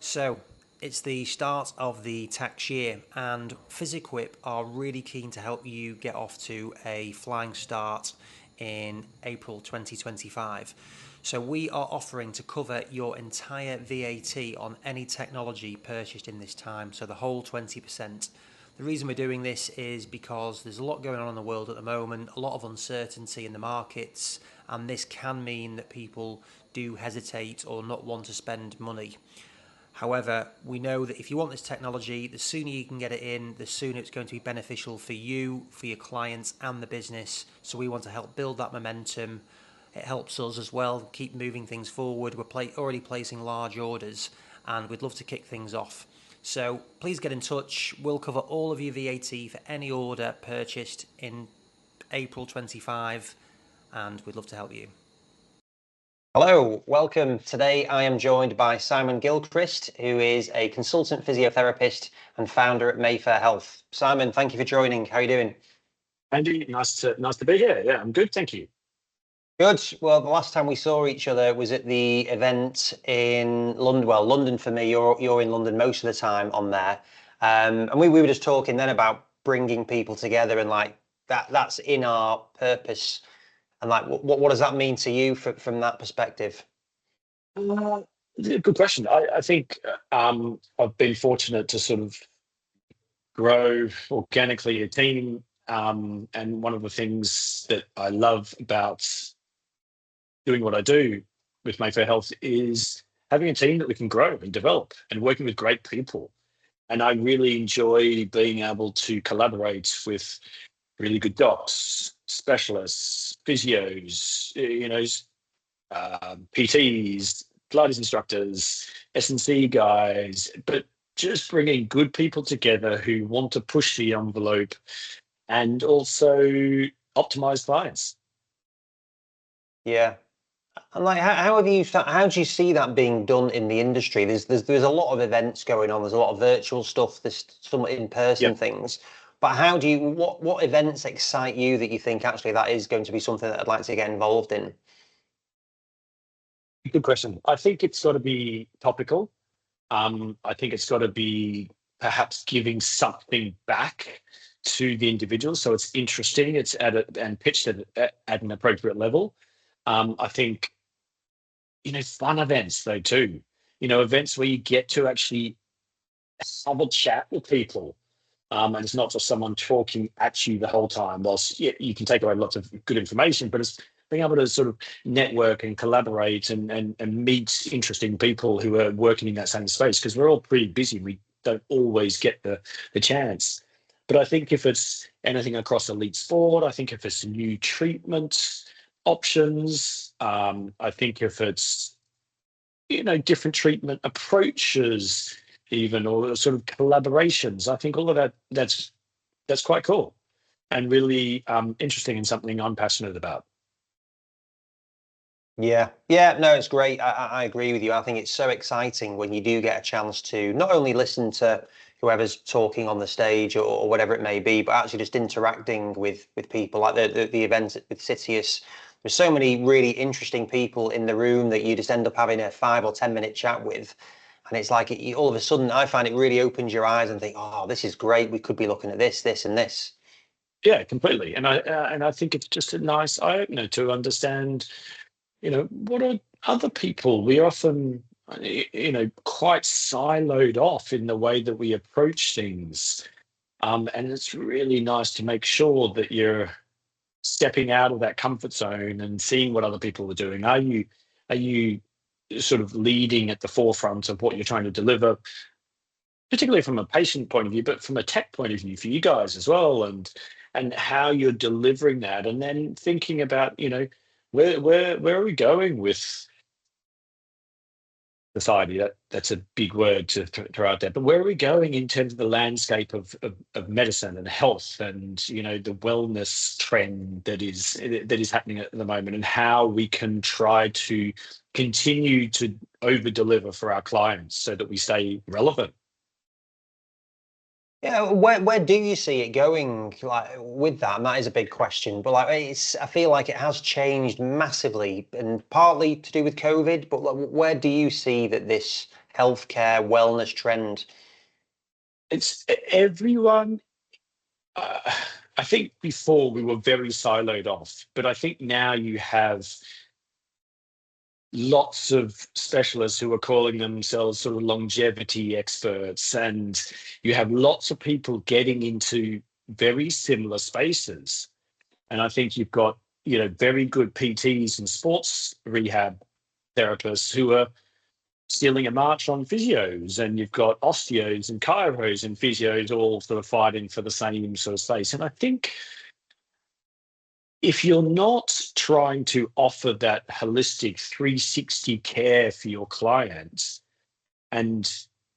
So it's the start of the tax year, and PhysiQuip are really keen to help you get off to a flying start in April 2025. So we are offering to cover your entire VAT on any technology purchased in this time, so the whole 20%. The reason we're doing this is because there's a lot going on in the world at the moment, a lot of uncertainty in the markets, and this can mean that people do hesitate or not want to spend money. However, we know that if you want this technology, the sooner you can get it in, the sooner it's going to be beneficial for you, for your clients, and the business. So we want to help build that momentum. It helps us as well keep moving things forward. We're already placing large orders, and we'd love to kick things off. So please get in touch. We'll cover all of your VAT for any order purchased in April 25, and we'd love to help you. Hello, welcome. Today I am joined by Simon Gilchrist, who is a consultant physiotherapist and founder at Mayfair Health. Simon, thank you for joining. How are you doing? Andy, nice to be here. Yeah, I'm good, thank you. Good. Well, the last time we saw each other was at the event in London. Well, London for me. You're in London most of the time on there, and we were just talking then about bringing people together and like that's in our purpose. And like, what does that mean to you from that perspective? Uh, Good question. I think I've been fortunate to sort of grow organically a team, and one of the things that I love about doing what I do with Mayfair Health is having a team that we can grow and develop and working with great people. And I really enjoy being able to collaborate with really good docs, specialists, physios, PTs, Pilates instructors, S&C guys, but just bringing good people together who want to push the envelope and also optimize clients. Yeah. And like, how do you see that being done in the industry? There's a lot of events going on. There's a lot of virtual stuff. There's some in-person Yep. things. But what events excite you that you think actually that is going to be something that I'd like to get involved in? Good question. I think it's got to be topical. I think it's got to be perhaps giving something back to the individual, so it's interesting. It's and pitched at an appropriate level. I think fun events though too. Events where you get to actually have a chat with people, and it's not just someone talking at you the whole time. Whilst you can take away lots of good information, but it's being able to sort of network and collaborate and meet interesting people who are working in that same space, because we're all pretty busy. We don't always get the chance. But I think if it's anything across elite sport, I think if it's new treatment options, I think if it's different treatment approaches, even, or sort of collaborations, I think all of that's quite cool and really interesting, and something I'm passionate about. Yeah, no, it's great. I agree with you. I think it's so exciting when you do get a chance to not only listen to whoever's talking on the stage or whatever it may be, but actually just interacting with people like the event with Citius. There's so many really interesting people in the room that you just end up having a 5 or 10 minute chat with. And it's like all of a sudden, I find it really opens your eyes and think, oh, this is great. We could be looking at this, and this. Yeah, completely. And I think it's just a nice eye opener to understand, what are other people. We often, quite siloed off in the way that we approach things. And it's really nice to make sure that you're stepping out of that comfort zone and seeing what other people are doing. Are you sort of leading at the forefront of what you're trying to deliver, particularly from a patient point of view, but from a tech point of view for you guys as well, and how you're delivering that, and then thinking about, where are we going with society? That's a big word to throw out there, but where are we going in terms of the landscape of medicine and health, and the wellness trend that is happening at the moment, and how we can try to continue to over deliver for our clients so that we stay relevant. Yeah, where do you see it going like with that? And that is a big question. But like I feel like it has changed massively and partly to do with COVID, but like, where do you see that this healthcare wellness trend? It's everyone. I think before we were very siloed off, but I think now you have lots of specialists who are calling themselves sort of longevity experts, and you have lots of people getting into very similar spaces. And I think you've got, very good PTs and sports rehab therapists who are stealing a march on physios, and you've got osteos and chiros and physios all sort of fighting for the same sort of space. And I think if you're not trying to offer that holistic 360 care for your clients and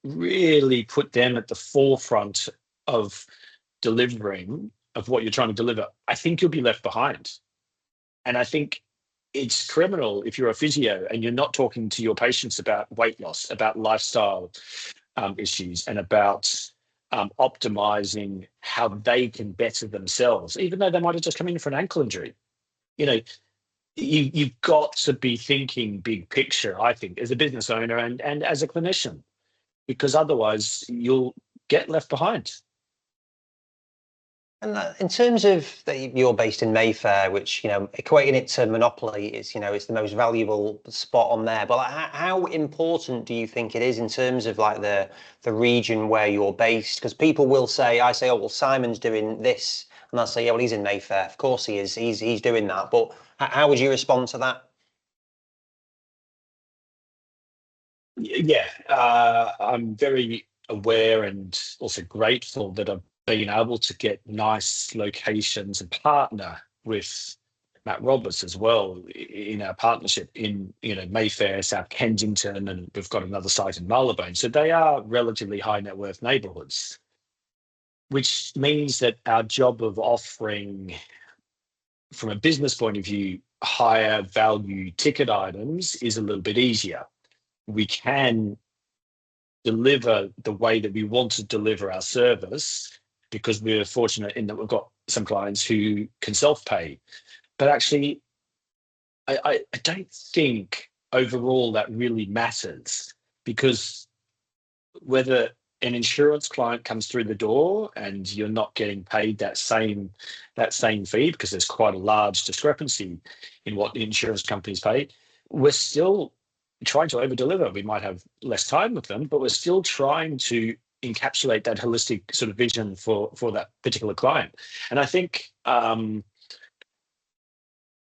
really put them at the forefront of delivering of what you're trying to deliver, I think you'll be left behind. And I think it's criminal if you're a physio and you're not talking to your patients about weight loss, about lifestyle issues, and about optimizing how they can better themselves, even though they might have just come in for an ankle injury. You know, you've got to be thinking big picture, I think, as a business owner and as a clinician, because otherwise you'll get left behind. And in terms of that, you're based in Mayfair, which, equating it to monopoly is, it's the most valuable spot on there. But like, how important do you think it is in terms of like the region where you're based? Because people will say, I say, oh, well, Simon's doing this. And they'll say, yeah, well, he's in Mayfair. Of course he is. He's doing that. But how would you respond to that? Yeah, I'm very aware and also grateful that I've been able to get nice locations and partner with Matt Roberts as well in our partnership in Mayfair, South Kensington, and we've got another site in Marylebone. So they are relatively high net worth neighbourhoods, which means that our job of offering, from a business point of view, higher value ticket items is a little bit easier. We can deliver the way that we want to deliver our service because we're fortunate in that we've got some clients who can self-pay. But actually, I don't think overall that really matters, because whether an insurance client comes through the door and you're not getting paid that same fee, because there's quite a large discrepancy in what the insurance companies pay, we're still trying to over deliver. We might have less time with them, but we're still trying to encapsulate that holistic sort of vision for that particular client. And I think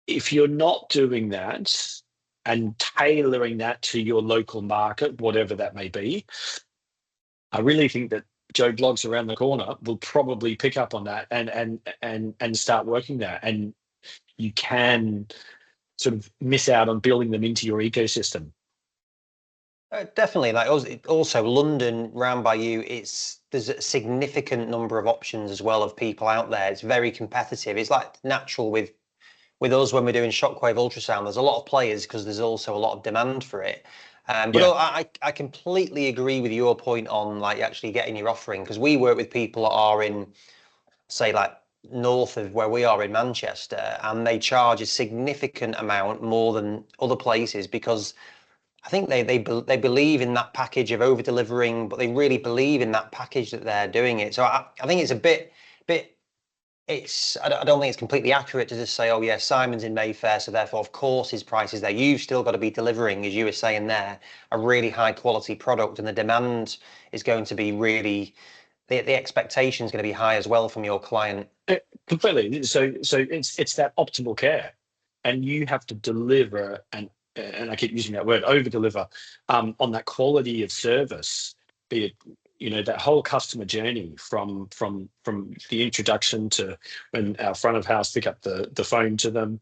if you're not doing that and tailoring that to your local market, whatever that may be, I really think that Joe Bloggs around the corner will probably pick up on that and start working there. And you can sort of miss out on building them into your ecosystem. Definitely. Like also London, round by you, there's a significant number of options as well of people out there. It's very competitive. It's like natural with us when we're doing shockwave ultrasound. There's a lot of players because there's also a lot of demand for it. But Yeah. I completely agree with your point on like actually getting your offering, because we work with people that are in, say, like north of where we are in Manchester, and they charge a significant amount more than other places because I think they believe in that package of over delivering, but they really believe in that package that they're doing it. So I think it's a bit. I don't think it's completely accurate to just say, oh yeah, Simon's in Mayfair, so therefore of course his price is there. You've still got to be delivering, as you were saying there, a really high quality product, and the demand is going to be really, the expectation is going to be high as well from your client. Completely. So it's that optimal care, and you have to deliver and I keep using that word, over deliver, on that quality of service, be it that whole customer journey from the introduction to when our front of house pick up the phone to them,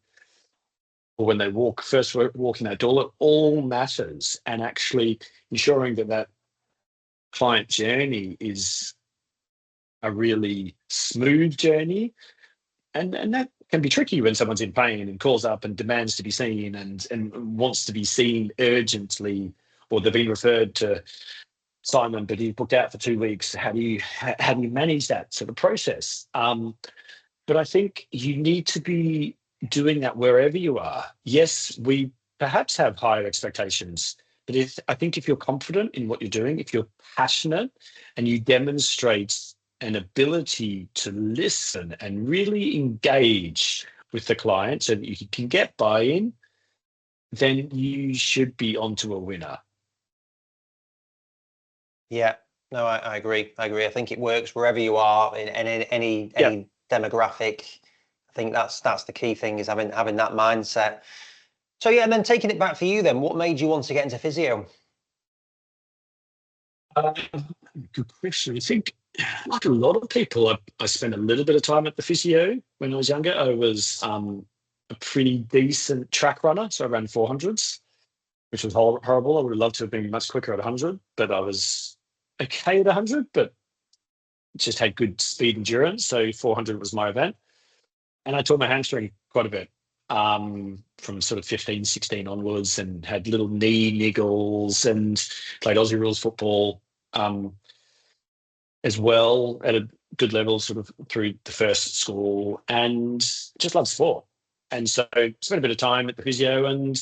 or when they first walk in that door. It all matters, and actually ensuring that client journey is a really smooth journey, and that can be tricky when someone's in pain and calls up and demands to be seen and wants to be seen urgently, or they've been referred to Simon, but he's booked out for 2 weeks. How do you manage that sort of process? But I think you need to be doing that wherever you are. Yes, we perhaps have higher expectations But I think if you're confident in what you're doing, if you're passionate and you demonstrate an ability to listen and really engage with the client so that you can get buy-in, then you should be onto a winner. Yeah, no, I agree. I agree. I think it works wherever you are in any demographic. I think that's the key thing, is having that mindset. So yeah, and then taking it back for you then, what made you want to get into physio? Good question. I think, like a lot of people, I spent a little bit of time at the physio when I was younger. I was a pretty decent track runner, so I ran 400s, which was horrible. I would have loved to have been much quicker at 100, but I was okay at 100, but just had good speed endurance. So 400 was my event. And I tore my hamstring quite a bit from sort of 15, 16 onwards, and had little knee niggles, and played Aussie rules football as well at a good level sort of through the first school, and just loved sport. And so spent a bit of time at the physio and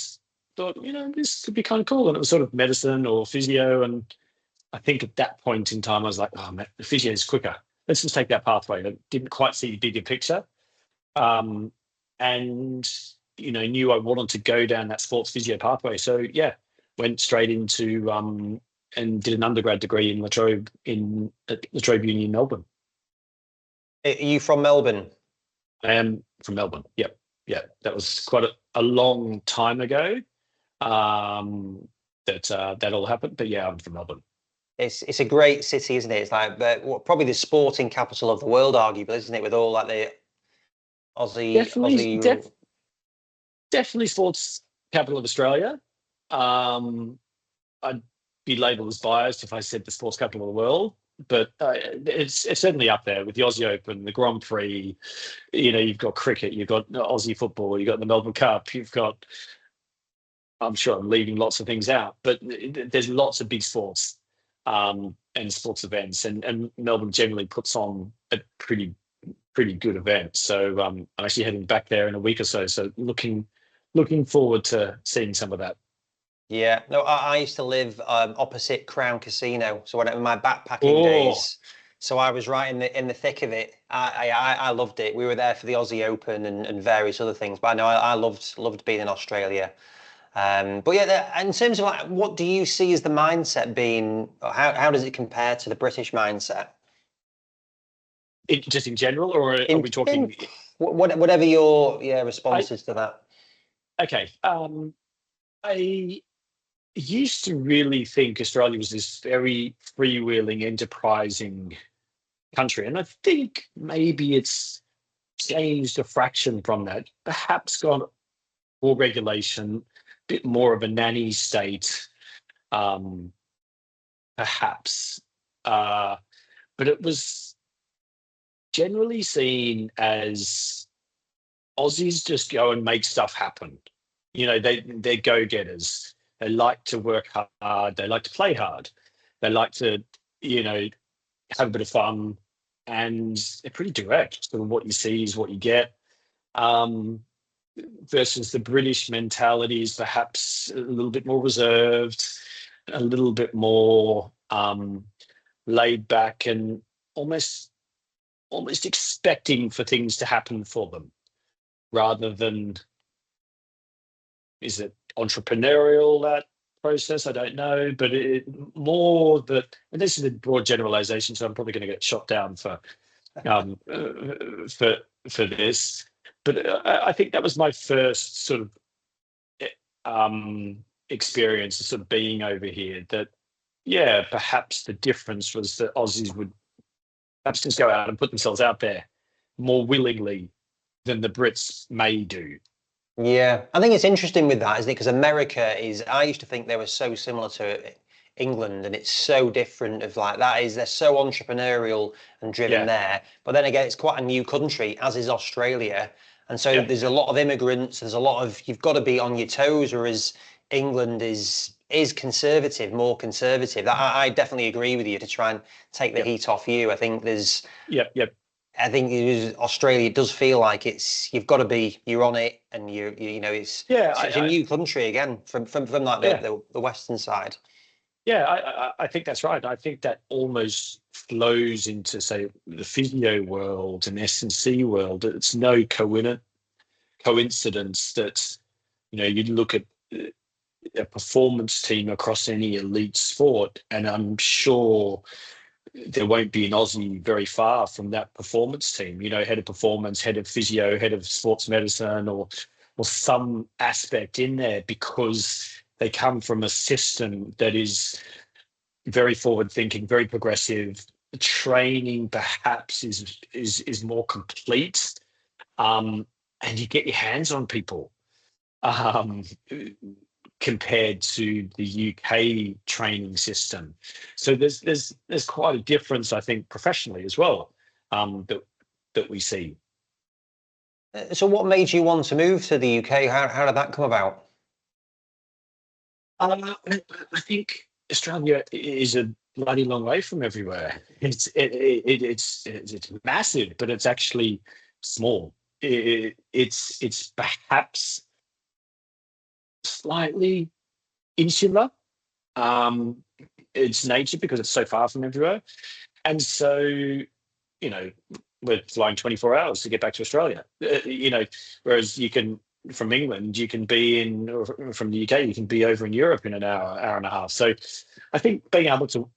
thought, this could be kind of cool. And it was sort of medicine or physio. And I think at that point in time, I was like, oh, man, the physio is quicker. Let's just take that pathway. I didn't quite see the bigger picture. And, knew I wanted to go down that sports physio pathway. So, yeah, went straight into and did an undergrad degree in Latrobe, at Latrobe Uni in Melbourne. Are you from Melbourne? I am from Melbourne. Yep. Yeah. That was quite a long time ago that all happened. But yeah, I'm from Melbourne. It's a great city, isn't it? It's like probably the sporting capital of the world, arguably, isn't it? With all like the Aussie. Definitely sports capital of Australia. I'd be labelled as biased if I said the sports capital of the world, but it's certainly up there with the Aussie Open, the Grand Prix. You've got cricket, you've got Aussie football, you've got the Melbourne Cup, you've got. I'm sure I'm leaving lots of things out, but there's lots of big sports and sports events, and Melbourne generally puts on a pretty good event. So I'm actually heading back there in a week or so. So looking forward to seeing some of that. Yeah, no, I used to live opposite Crown Casino, so in my backpacking days, so I was right in the thick of it. I loved it. We were there for the Aussie Open and various other things, but I know I loved being in Australia. But yeah, in terms of like, what do you see as the mindset being? How does it compare to the British mindset? Just in general, or are we talking? Whatever your responses to that. Okay. I used to really think Australia was this very freewheeling, enterprising country, and I think maybe it's changed a fraction from that. Perhaps got more regulation, a bit more of a nanny state, perhaps. But it was generally seen as Aussies just go and make stuff happen. They're go-getters. They like to work hard. They like to play hard. They like to, have a bit of fun, and they're pretty direct. So what you see is what you get. Versus the British mentality is perhaps a little bit more reserved, a little bit more laid back, and almost expecting for things to happen for them, rather than, is it entrepreneurial, that process? I don't know, but more that, and this is a broad generalization, so I'm probably going to get shot down for this. But I think that was my first sort of experience of sort of being over here. That, yeah, perhaps the difference was that Aussies would perhaps just go out and put themselves out there more willingly than the Brits may do. Yeah, I think it's interesting with that, isn't it? Because I used to think they were so similar to England, and it's so different. They're so entrepreneurial and driven there. But then again, it's quite a new country, as is Australia. And so there's a lot of immigrants, you've got to be on your toes, whereas England is conservative, more conservative. I definitely agree with you to try and take the heat off you. I think there's I think Australia. It does feel like you've got to be, you're on it, and it's Yeah, such a new country again from like yeah, the western side. yeah. I think that's right. I think that almost flows into, say, the physio world and S&C world. It's no coincidence that you look at a performance team across any elite sport, and I'm sure there won't be an Aussie very far from that performance team. Head of performance, head of physio, head of sports medicine, or some aspect in there, because they come from a system that is very forward thinking, very progressive. The training perhaps is more complete, and you get your hands on people. Um, Compared to the UK training system. So there's quite a difference, I think, professionally as well, that we see. So what made you want to move to the UK? How did that come about? I think Australia is a bloody long way from everywhere. It's massive, but it's actually small. It's perhaps slightly insular. Um, its nature, because it's so far from everywhere. And so, we're flying 24 hours to get back to Australia. Whereas you can, from England, you can be in, or from the UK, you can be over in Europe in an hour and a half. So I think being able to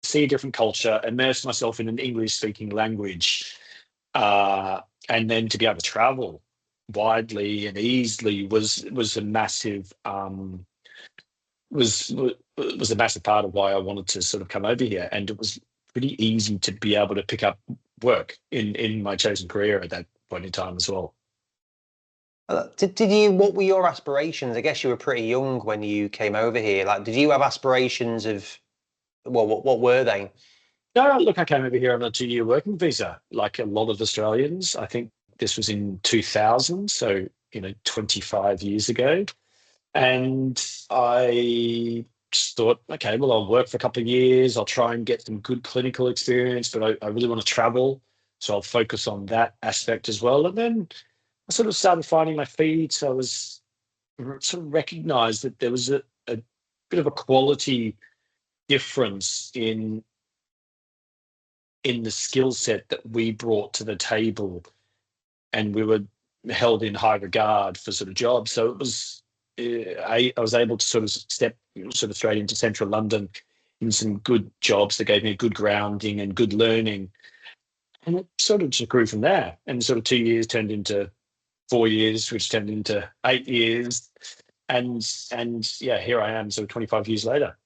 see a different culture, immerse myself in an English speaking language, and then to be able to travel widely and easily was a massive was a massive part of why I wanted to sort of come over here. And it was pretty easy to be able to pick up work in my chosen career at that point in time as well. Did you? What were your aspirations? I guess you were pretty young when you came over here. Like, did you have aspirations of? Well, what were they? No, look, I came over here on a 2-year working visa, like a lot of Australians. I think this was in 2000, so 25 years ago. And I just thought, okay, well, I'll work for a couple of years. I'll try and get some good clinical experience, but I really want to travel. So I'll focus on that aspect as well. And then I sort of started finding my feet. So I was sort of recognized that there was a bit of a quality difference in the skill set that we brought to the table, and we were held in high regard for sort of jobs. So it was, I was able to sort of step sort of straight into central London in some good jobs that gave me a good grounding and good learning. And it sort of just grew from there. And sort of 2 years turned into 4 years, which turned into 8 years. And yeah, here I am, sort of 25 years later.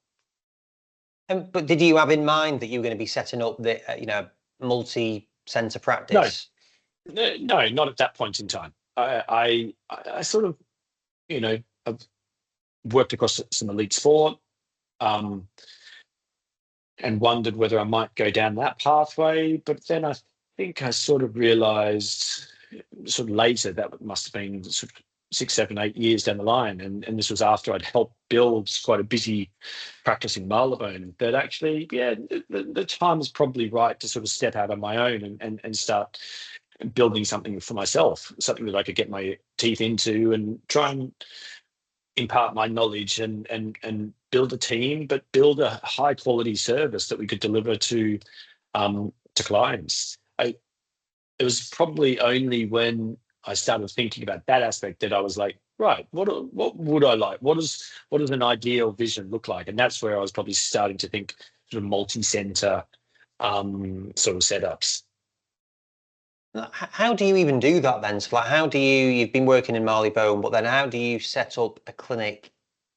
But did you have in mind that you were going to be setting up the multi-centre No, practice? no, not at that point in time. I sort of, I've worked across some elite sport, um, and wondered whether I might go down that pathway. But then I think I sort of realised, sort of later, that must have been sort of 6, 7, 8 years down the line, and this was after I'd helped build quite a busy practice in Marylebone. That actually, yeah, the time is probably right to sort of step out on my own and start building something for myself, something that I could get my teeth into and try and impart my knowledge and build a team, but build a high quality service that we could deliver to clients. It was probably only when I started thinking about that aspect that I was like, right, what would I like? What does an ideal vision look like? And that's where I was probably starting to think sort of multi-center sort of setups. How do you even do that then? So, like, you've been working in Marylebone, but then how do you set up a clinic?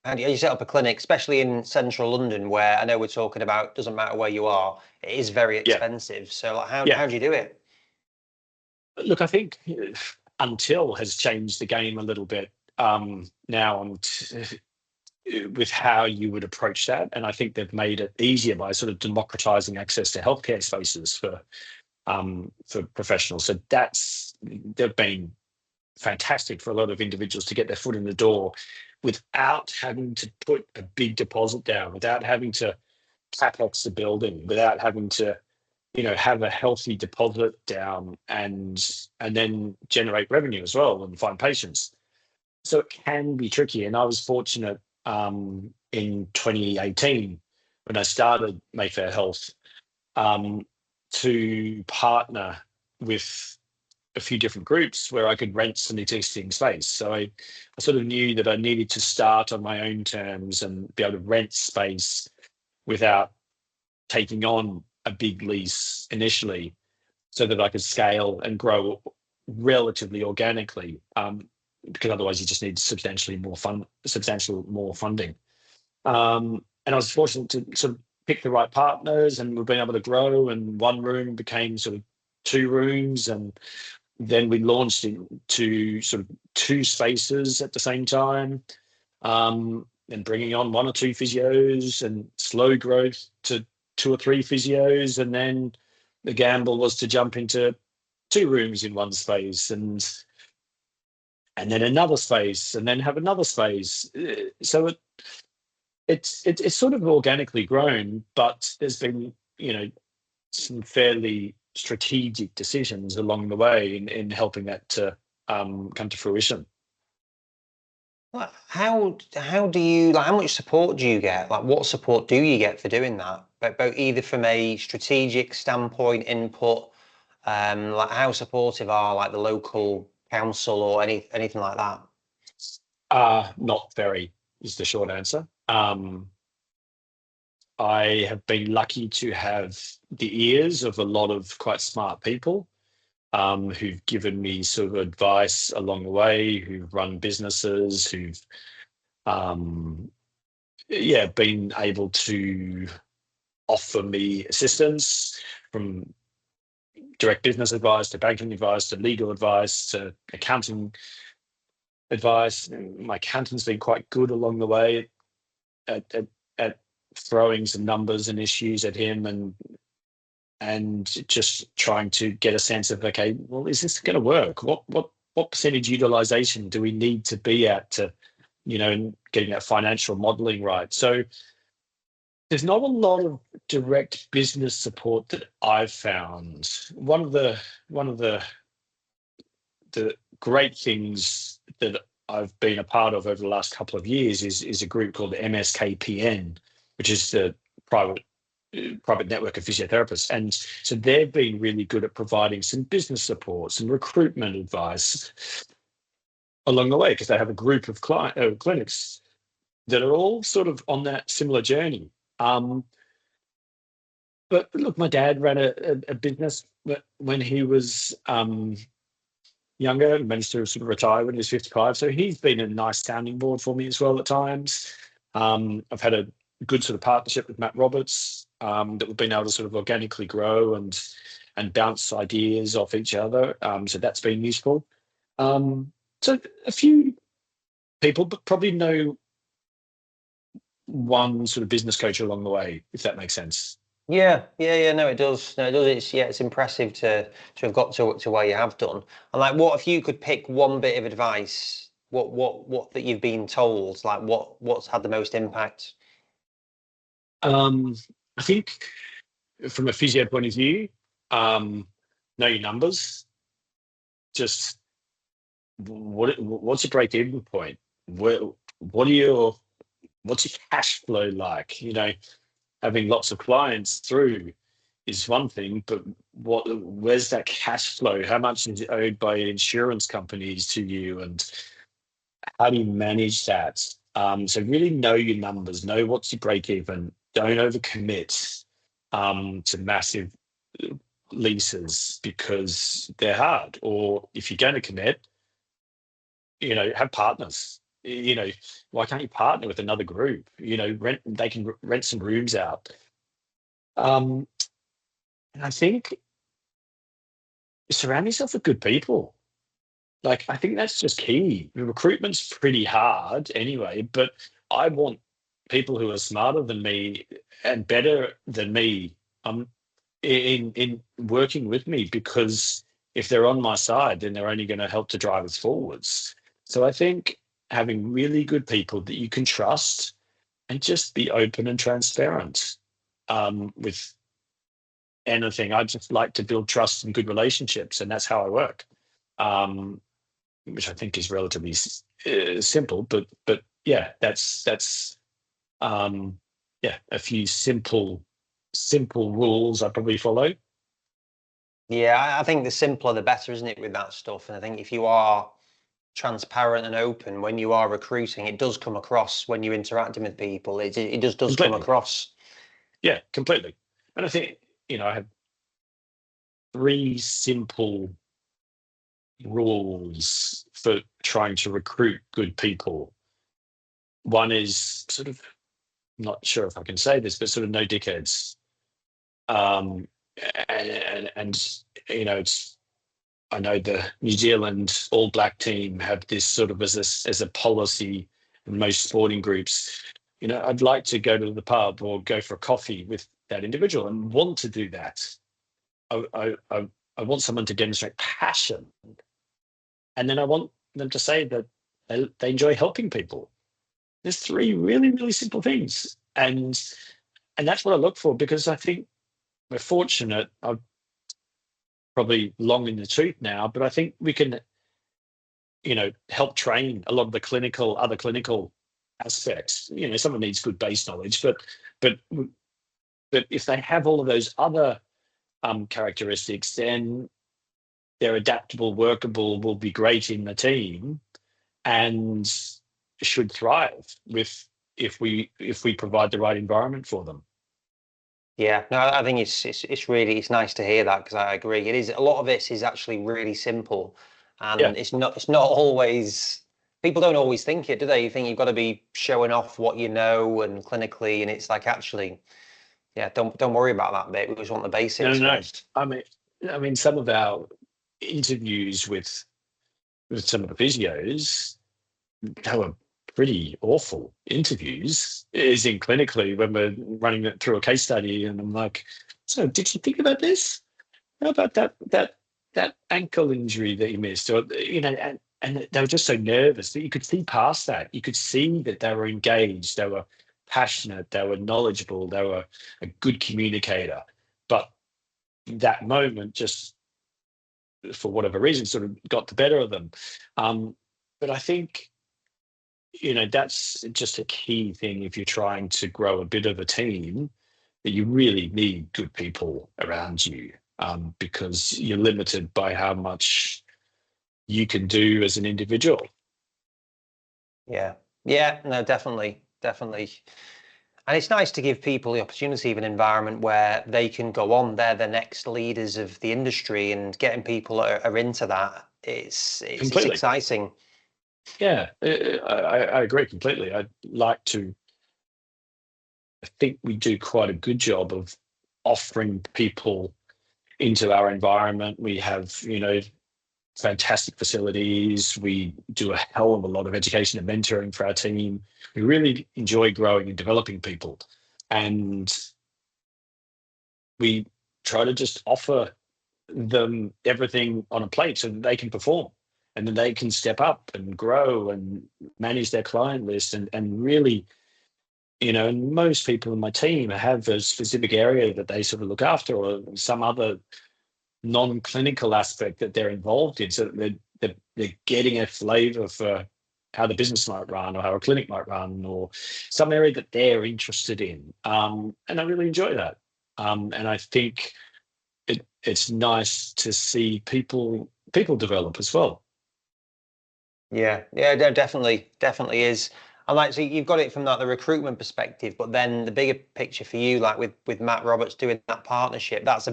How do you set up a clinic, especially in central London, where I know we're talking about, doesn't matter where you are, it is very Yeah, expensive. So, like, yeah. how do you do it? Look, I think Until has changed the game a little bit now with how you would approach that. And I think they've made it easier by sort of democratizing access to healthcare spaces for professionals. So they've been fantastic for a lot of individuals to get their foot in the door without having to put a big deposit down, without having to capex the building, without having to have a healthy deposit down and then generate revenue as well and find patients. So it can be tricky. And I was fortunate in 2018 when I started Mayfair Health um, to partner with a few different groups where I could rent some existing space. So I sort of knew that I needed to start on my own terms and be able to rent space without taking on a big lease initially so that I could scale and grow relatively organically. Because otherwise you just need substantial more funding. And I was fortunate to sort of pick the right partners, and we've been able to grow. And one room became sort of two rooms, and then we launched into sort of two spaces at the same time, and bringing on one or two physios, and slow growth to two or three physios, and then the gamble was to jump into two rooms in one space, and then another space, and then have another space. So it's sort of organically grown, but there's been some fairly strategic decisions along the way in helping that to come to fruition. How do you like? How much support do you get? Like, what support do you get for doing that? But both either from a strategic standpoint, input, like how supportive are like the local council or anything like that? Not very is the short answer. I have been lucky to have the ears of a lot of quite smart people who've given me sort of advice along the way, who've run businesses, who've um, been able to offer me assistance, from direct business advice to banking advice to legal advice to accounting advice. My accountant's been quite good along the way at, at, at throwing some numbers and issues at him, and just trying to get a sense of, okay, well, is this going to work? What percentage utilization do we need to be at to, and getting that financial modeling right? So there's not a lot of direct business support that I've found. One of the great things that I've been a part of over the last couple of years is a group called MSKPN, which is the private private network of physiotherapists. And so they've been really good at providing some business support, some recruitment advice along the way, because they have a group of clinics that are all sort of on that similar journey. But look, my dad ran a business when he was younger, managed to sort of retire when he was 55. So he's been a nice sounding board for me as well at times. I've had a good sort of partnership with Matt Roberts, that we've been able to sort of organically grow and bounce ideas off each other. So that's been useful. So a few people, but probably no one sort of business coach along the way, if that makes sense. Yeah. No, it does. No, it does. It's impressive to have got to where you have done. And like, what if you could pick one bit of advice? What that you've been told? Like, what's had the most impact? Um, I think from a physio point of view, know your numbers. Just what's your break even point? Where, what are your what's your cash flow like? Having lots of clients through is one thing, but where's that cash flow? How much is it owed by insurance companies to you, and how do you manage that? So really know your numbers, know what's your break even. Don't overcommit to massive leases because they're hard. Or if you're going to commit, have partners. Why can't you partner with another group? They can rent some rooms out. And I think surround yourself with good people. Like, I think that's just key. The recruitment's pretty hard anyway, but I want people who are smarter than me and better than me in working with me, because if they're on my side, then they're only going to help to drive us forwards. So I think having really good people that you can trust and just be open and transparent with anything. I just like to build trust and good relationships, and that's how I work. Um, which I think is relatively simple, but yeah, that's yeah, a few simple rules I probably follow. Yeah, I think the simpler the better, isn't it, with that stuff? And I think if you are transparent and open when you are recruiting, it does come across when you're interacting with people. It just does come Completely. across. Yeah, completely. And I think, I have three simple rules for trying to recruit good people. One is sort of, not sure if I can say this, but sort of no dickheads. Um, and it's, I know the New Zealand All Black team have this sort of as a policy in most sporting groups. I'd like to go to the pub or go for a coffee with that individual and want to do that. I want someone to demonstrate passion, and then I want them to say that they enjoy helping people. There's three really, really simple things, and that's what I look for, because I think we're fortunate. I'm probably long in the tooth now, but I think we can, help train a lot of the other clinical aspects. Someone needs good base knowledge, but but if they have all of those other characteristics, then they're adaptable, workable, will be great in the team, and should thrive with if we provide the right environment for them. Yeah, no, I think it's really it's nice to hear that, because I agree. It is a lot of this is actually really simple, Yeah, and it's not always, people don't always think it, do they? You think you've got to be showing off what you know and clinically, and it's like, actually, yeah, don't worry about that bit. We just want the no, basics no, no. first. I mean, some of our interviews with some of the physios, they were pretty awful interviews, is in clinically when we're running it through a case study, and I'm like, so did you think about this? How about that ankle injury that you missed? Or and they were just so nervous that you could see past that. You could see that they were engaged, they were passionate, they were knowledgeable, they were a good communicator. But that moment, just for whatever reason, sort of got the better of them. But I think, that's just a key thing if you're trying to grow a bit of a team, that you really need good people around you, because you're limited by how much you can do as an individual. Yeah, yeah, no, definitely, definitely. And it's nice to give people the opportunity of an environment where they can go on. They're the next leaders of the industry, and getting people that are into that. It's Completely. exciting. Yeah, I agree completely. I'd like to. I think we do quite a good job of offering people into our environment. We have, fantastic facilities. We do a hell of a lot of education and mentoring for our team. We really enjoy growing and developing people. And we try to just offer them everything on a plate so that they can perform, and then they can step up and grow and manage their client list, and really, and most people in my team have a specific area that they sort of look after, or some other non-clinical aspect that they're involved in, so that they're getting a flavor for how the business might run, or how a clinic might run, or some area that they're interested in. And I really enjoy that. And I think it's nice to see people develop as well. Yeah, yeah, definitely, definitely is. And like, so you've got it from like the recruitment perspective, but then the bigger picture for you, like with Matt Roberts doing that partnership, that's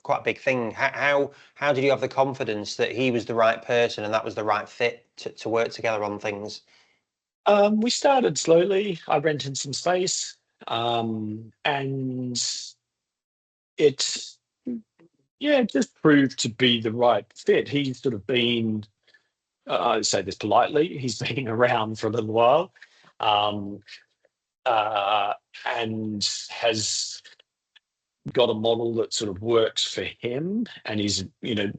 quite a big thing. How did you have the confidence that he was the right person and that was the right fit to work together on things? We started slowly. I rented some space, and it, yeah, it just proved to be the right fit. He's sort of been, I say this politely, he's been around for a little while, um, uh, and has got a model that sort of works for him, and he's,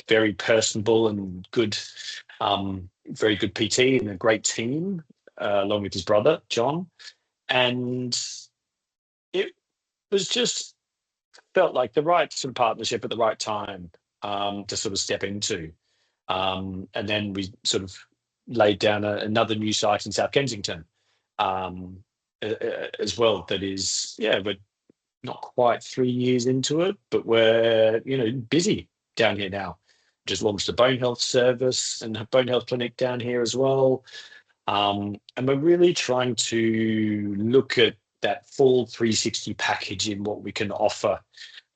very personable and good, very good PT and a great team, along with his brother John. And it was just felt like the right sort of partnership at the right time to sort of step into. And then we sort of laid down another new site in South Kensington as well. That is, yeah, we're not quite 3 years into it, but we're, busy down here now. Just launched a bone health service and a bone health clinic down here as well. And we're really trying to look at that full 360 package in what we can offer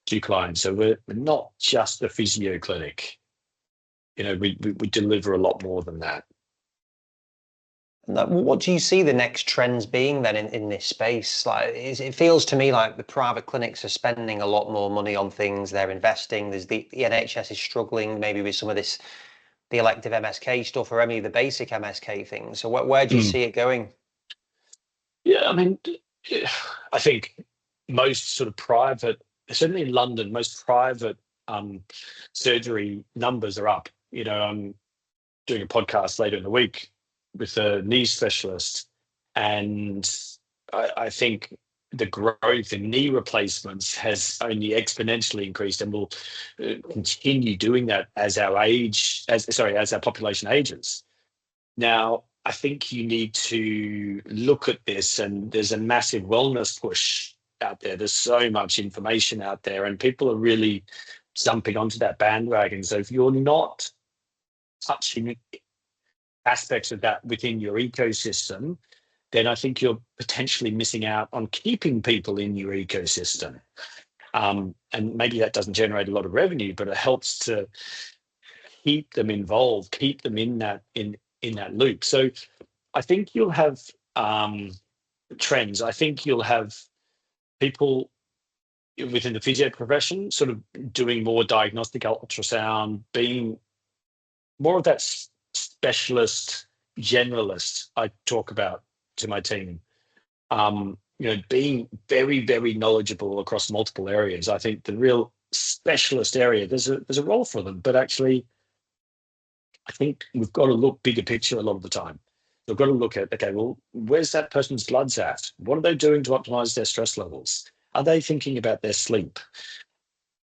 to clients. So we're not just a physio clinic. We deliver a lot more than that. What do you see the next trends being then in this space? Like, it feels to me like the private clinics are spending a lot more money on things. They're investing. There's the NHS is struggling maybe with some of this, the elective MSK stuff or any of the basic MSK things. So where do you see it going? Yeah, I mean, I think most sort of private, certainly in London, most private surgery numbers are up. I'm doing a podcast later in the week with a knee specialist, and I think the growth in knee replacements has only exponentially increased and will continue doing that as our population ages. Now, I think you need to look at this, and there's a massive wellness push out there. There's so much information out there, and people are really jumping onto that bandwagon. So if you're not touching aspects of that within your ecosystem, then I think you're potentially missing out on keeping people in your ecosystem. And maybe that doesn't generate a lot of revenue, but it helps to keep them involved, keep them in that loop. So I think you'll have trends. I think you'll have people within the physio profession sort of doing more diagnostic ultrasound, being more of that specialist generalist I talk about to my team. Being very, very knowledgeable across multiple areas. I think the real specialist area, there's a role for them, but actually I think we've got to look bigger picture a lot of the time. We've got to look at, okay, well, where's that person's bloods at? What are they doing to optimize their stress levels? Are they thinking about their sleep?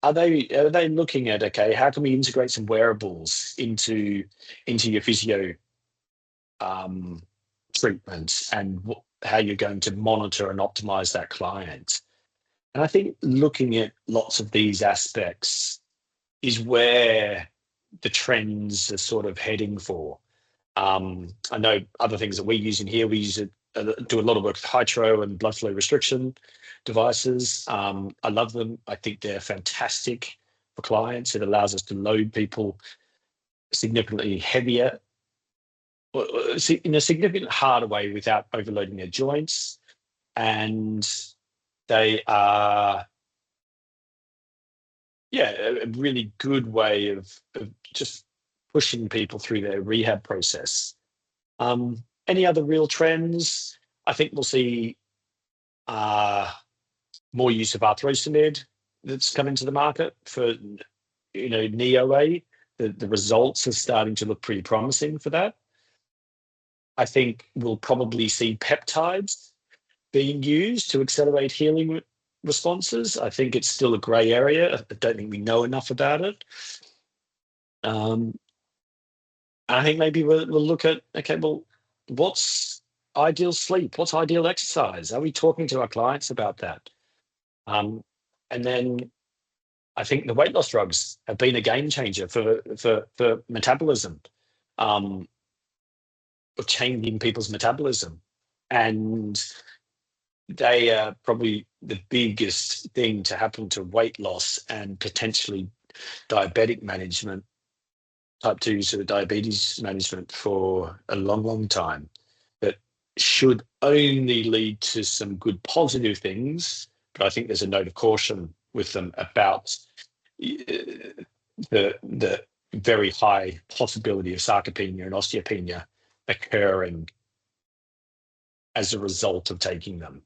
Are they looking at, okay, how can we integrate some wearables into your physio treatment, and how you're going to monitor and optimize that client? And I think looking at lots of these aspects is where the trends are sort of heading for. I know other things that we use in here. We do a lot of work with hydro and blood flow restriction devices. I love them. I think they're fantastic for clients. It allows us to load people significantly heavier, in a significant harder way, without overloading their joints. And they are, a really good way of just pushing people through their rehab process. Any other real trends? I think we'll see more use of arthrosamid that's come into the market for, knee OA. The results are starting to look pretty promising for that. I think we'll probably see peptides being used to accelerate healing responses. I think it's still a grey area. I don't think we know enough about it. I think maybe we'll look at, okay, well, what's ideal sleep? What's ideal exercise? Are we talking to our clients about that? And then I think the weight loss drugs have been a game changer for metabolism, of changing people's metabolism. And they are probably the biggest thing to happen to weight loss and potentially diabetic management, type 2 sort of diabetes management, for a long, long time. That should only lead to some good positive things, but I think there's a note of caution with them about the very high possibility of sarcopenia and osteopenia occurring as a result of taking them.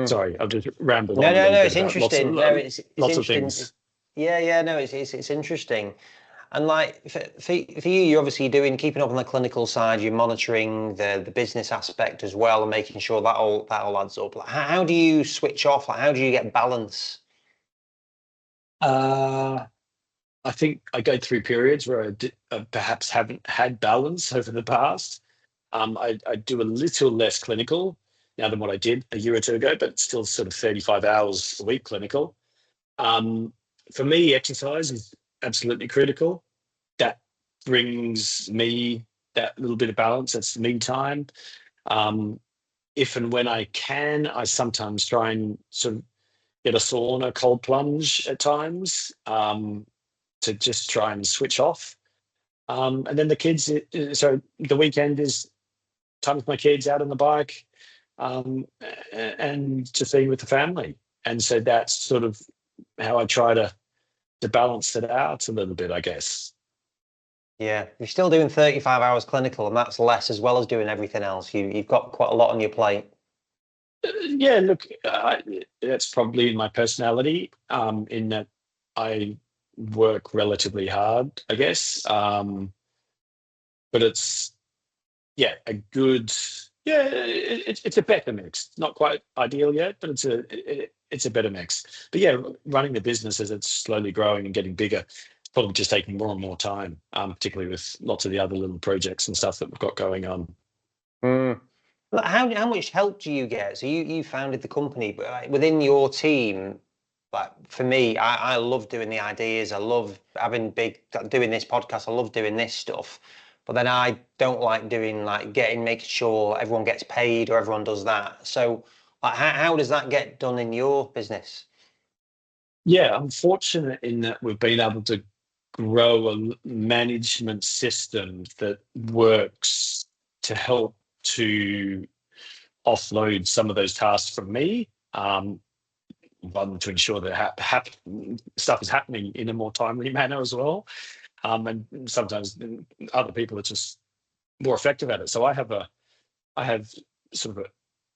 Sorry, I've just rambled on. No, it's interesting. Lots of things. Yeah, no, it's interesting. And like for you, you're obviously doing keeping up on the clinical side. You're monitoring the business aspect as well, and making sure that all adds up. Like, how do you switch off? Like, how do you get balance? Uh, I think I go through periods where perhaps haven't had balance over the past. I do a little less clinical now than what I did a year or two ago, but still sort of 35 hours a week clinical. Um, for me, exercise is absolutely critical. That brings me that little bit of balance. That's me time. Um, if and when I can, I sometimes try and sort of get a sauna, cold plunge at times, to just try and switch off. And then the kids, so the weekend is time with my kids out on the bike, and just being with the family. And so that's sort of how I try to balance it out a little bit, I guess. Yeah, you're still doing 35 hours clinical, and that's less as well as doing everything else. You've got quite a lot on your plate. Yeah, look, that's probably in my personality, in that I work relatively hard, I guess. But it's, yeah, a good, yeah, it's a better mix. Not quite ideal yet, but it's a better mix. But yeah, running the business as it's slowly growing and getting bigger, it's probably just taking more and more time, particularly with lots of the other little projects and stuff that we've got going on. Mm. Like, how much help do you get? So you founded the company, but like, within your team, like for me, I love doing the ideas. I love doing this podcast. I love doing this stuff. But then I don't like doing like making sure everyone gets paid or everyone does that. So like, how does that get done in your business? Yeah, I'm fortunate in that we've been able to grow a management system that works to help to offload some of those tasks from me. One, to ensure that stuff is happening in a more timely manner as well. And sometimes other people are just more effective at it. So I have sort of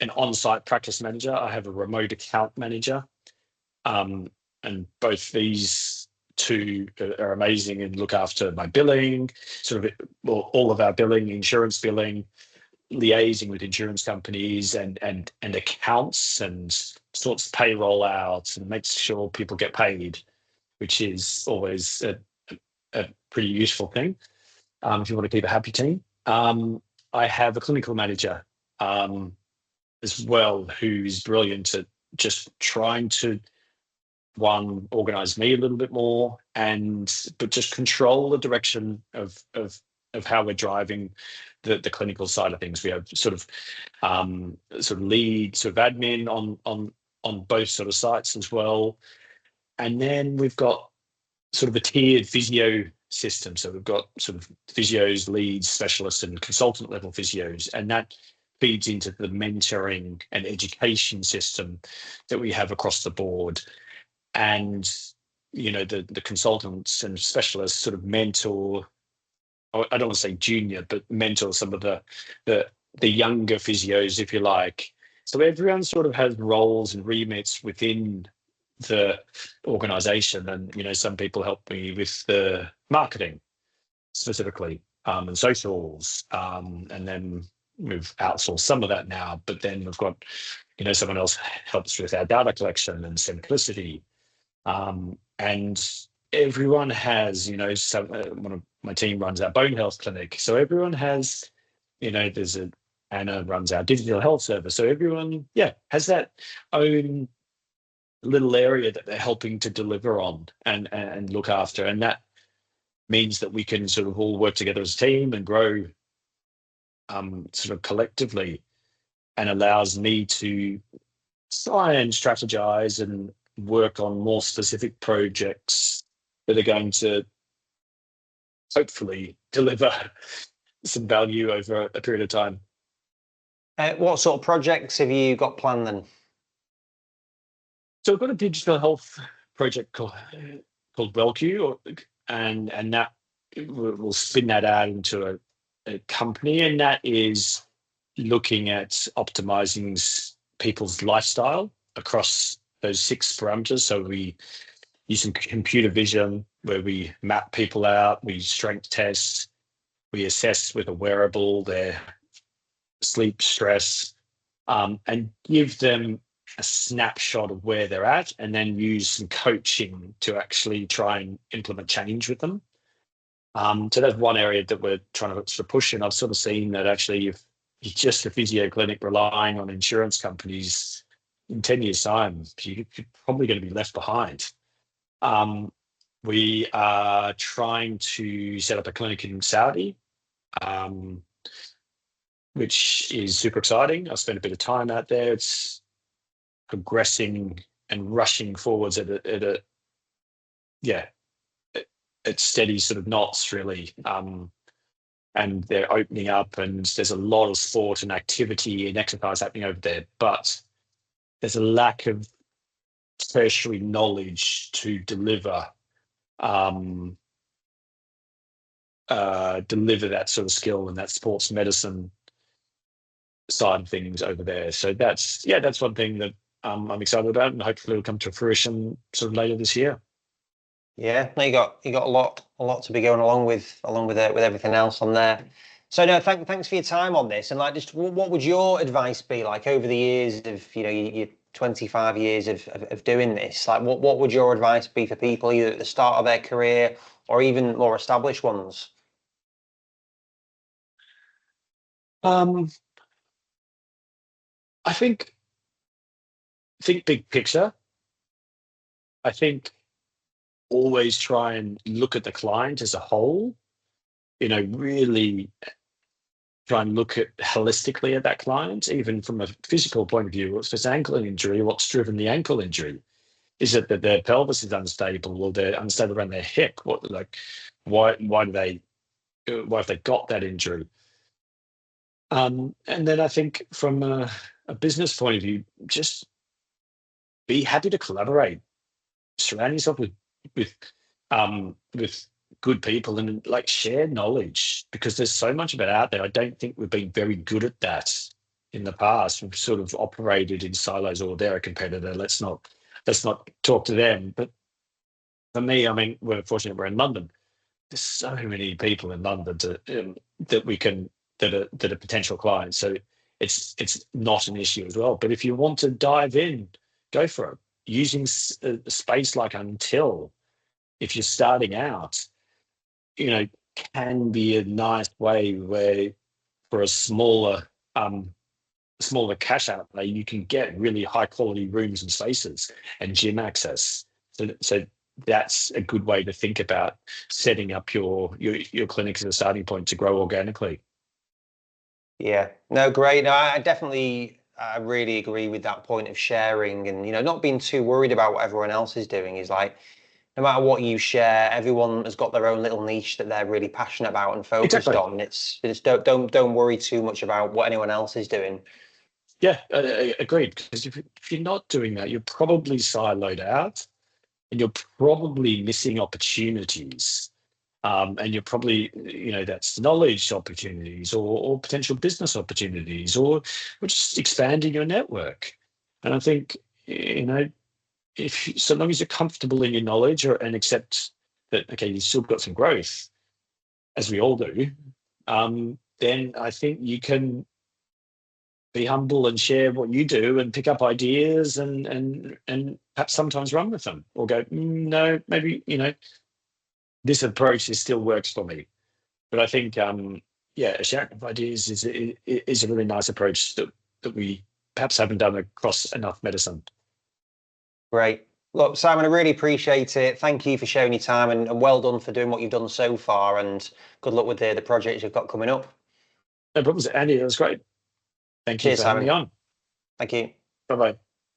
an on-site practice manager. I have a remote account manager. Um, and both these two are amazing and look after my billing, sort of, well, all of our billing, insurance billing, liaising with insurance companies and accounts, and sorts payroll out and makes sure people get paid, which is always a pretty useful thing, if you want to keep a happy team. I have a clinical manager, as well, who's brilliant at just trying to, one, organize me a little bit more, and but just control the direction of how we're driving the clinical side of things. We have sort of lead, sort of admin on both sort of sites as well. And then we've got sort of a tiered physio system. So we've got sort of physios, leads, specialists, and consultant level physios, and that feeds into the mentoring and education system that we have across the board. And the consultants and specialists sort of mentor, I don't want to say junior, but mentor some of the younger physios, if you like. So everyone sort of has roles and remits within the organization. And some people help me with the marketing specifically, and socials, and then we've outsourced some of that now, but then we've got someone else helps with our data collection and simplicity. And everyone has, one of my team runs our bone health clinic. So everyone has, Anna runs our digital health service. So everyone, yeah, has that own little area that they're helping to deliver on and look after. And that means that we can sort of all work together as a team and grow, sort of collectively, and allows me to try and strategize and work on more specific projects that are going to hopefully deliver some value over a period of time. What sort of projects have you got planned then? So we've got a digital health project called WellQ, and that we'll spin that out into a company, and that is looking at optimizing people's lifestyle across those 6 parameters. So we use some computer vision where we map people out, we strength test, we assess with a wearable their sleep, stress, and give them a snapshot of where they're at, and then use some coaching to actually try and implement change with them. So that's one area that we're trying to sort of push. And I've sort of seen that actually, if you're just a physio clinic relying on insurance companies, in 10 years' time, you're probably going to be left behind. We are trying to set up a clinic in Saudi, which is super exciting. I spent a bit of time out there. It's progressing and rushing forwards at steady sort of knots, really. And they're opening up, and there's a lot of sport and activity and exercise happening over there, but there's a lack of tertiary knowledge to deliver that sort of skill and that sports medicine side of things over there. So that's one thing that I'm excited about, and hopefully it'll come to fruition sort of later this year. Yeah, no, you got a lot to be going along with everything else on there. So no, thanks for your time on this. And like, just what would your advice be like over the years of your 25 years of doing this? Like, what would your advice be for people either at the start of their career or even more established ones? I think big picture. I think always try and look at the client as a whole. Really try and look at holistically at that client, even from a physical point of view. If it's ankle injury, what's driven the ankle injury? Is it that their pelvis is unstable, or they're unstable around their hip? Why have they got that injury? And then I think from a business point of view, just be happy to collaborate. Surround yourself with good people, and like share knowledge, because there's so much of it out there. I don't think we've been very good at that in the past. We've sort of operated in silos, or they're a competitor. Let's not talk to them. But for me, I mean, we're fortunate we're in London. There's so many people in London that are potential clients. So it's not an issue as well. But if you want to dive in, go for it. Using a space like Until, if you're starting out, can be a nice way where for a smaller cash outlay, you can get really high quality rooms and spaces and gym access. So that's a good way to think about setting up your clinic as a starting point to grow organically. Yeah, no, great. No, I really agree with that point of sharing, and not being too worried about what everyone else is doing. Is like, no matter what you share, everyone has got their own little niche that they're really passionate about and focused Exactly. on. It's don't worry too much about what anyone else is doing. Yeah, agreed. Because if you're not doing that, you're probably siloed out, and you're probably missing opportunities. And you're probably, that's knowledge opportunities, or potential business opportunities, or just expanding your network. And I think, so long as you're comfortable in your knowledge, and accept that, okay, you've still got some growth, as we all do, then I think you can be humble and share what you do and pick up ideas, and perhaps sometimes run with them, or go, no, maybe, this approach still works for me. But I think, a sharing of ideas is a really nice approach that we perhaps haven't done across enough medicine. Great. Look, Simon, I really appreciate it. Thank you for sharing your time, and well done for doing what you've done so far, and good luck with the projects you've got coming up. No problems, Andy. That was great. Thank you Cheers, for having Simon. me on. Thank you. Bye-bye.